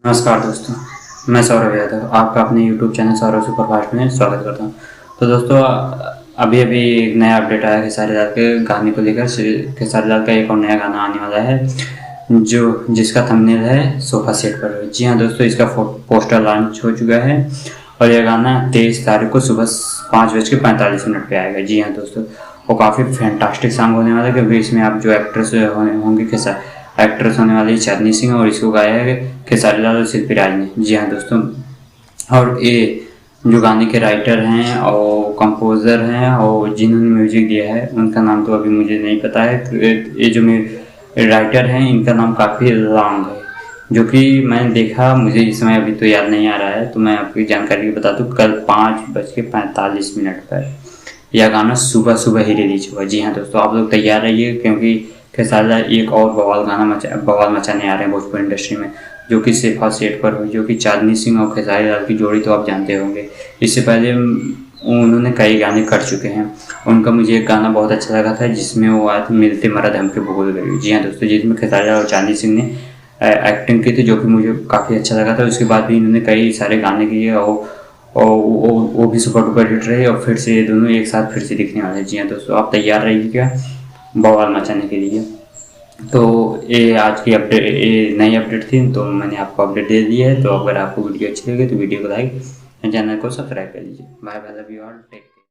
नमस्कार दोस्तों, मैं सौरभ यादव आपका अपने YouTube चैनल सौरभ सुपरफास्ट में स्वागत करता हूं। तो दोस्तों, अभी अभी एक नया अपडेट आया खेसारी लाल के गाने को लेकर। खेसारी लाल का एक और नया गाना आने वाला है जो जिसका थंबनेल है सोफा सेट पर। जी हाँ दोस्तों, इसका पोस्टर लॉन्च हो चुका है और यह गाना 23 तारीख को सुबह 5:45 पे आएगा। जी हाँ दोस्तों, वो काफ़ी फैंटास्टिक सॉन्ग होने वाला है क्योंकि इसमें आप जो एक्ट्रेस होंगे एक्ट्रेस होने वाली चांदनी सिंह, और इसको गाया है खेसारी लाल और शिल्पी राज ने। जी हाँ दोस्तों, और ये जो गाने के राइटर हैं और कंपोज़र हैं और जिन्होंने म्यूजिक दिया है उनका नाम तो अभी मुझे नहीं पता है। ये जो राइटर हैं इनका नाम काफ़ी लॉन्ग है, जो कि मैंने देखा, मुझे इस समय अभी तो याद नहीं आ रहा है। तो मैं आपकी जानकारी बता दूँ, कल 5:45 पर यह गाना सुबह सुबह ही रिलीज हुआ। जी हाँ दोस्तों, आप लोग तैयार रहिए क्योंकि खेसारी लाल एक और बवाल मचाने आ रहे हैं भोजपुरी इंडस्ट्री में, जो कि सोफा सेट पर हुई, जो कि चांदनी सिंह और खेसारी लाल की जोड़ी तो आप जानते होंगे। इससे पहले उन्होंने कई गाने कर चुके हैं। उनका मुझे एक गाना बहुत अच्छा लगा था जिसमें वो आए थे, मिलते मरद हमके भूल गई। जी हाँ दोस्तों, जिसमें खेसारी लाल और चांदनी सिंह ने एक्टिंग की थी, जो कि मुझे काफ़ी अच्छा लगा था। उसके बाद भी इन्होंने कई सारे गाने किए और वो भी सुपर डुपर हिट रहे, और फिर से ये दोनों एक साथ फिर से दिखने वाले हैं। जी हाँ दोस्तों, आप तैयार रहिएगा बवाल मचाने के लिए। तो ये आज की अपडेट, ये नई अपडेट थी, तो मैंने आपको अपडेट दे दी है। तो अगर आपको वीडियो अच्छी लगे तो वीडियो को लाइक, चैनल को सब्सक्राइब कर लीजिए। Bye bye, love you all, take.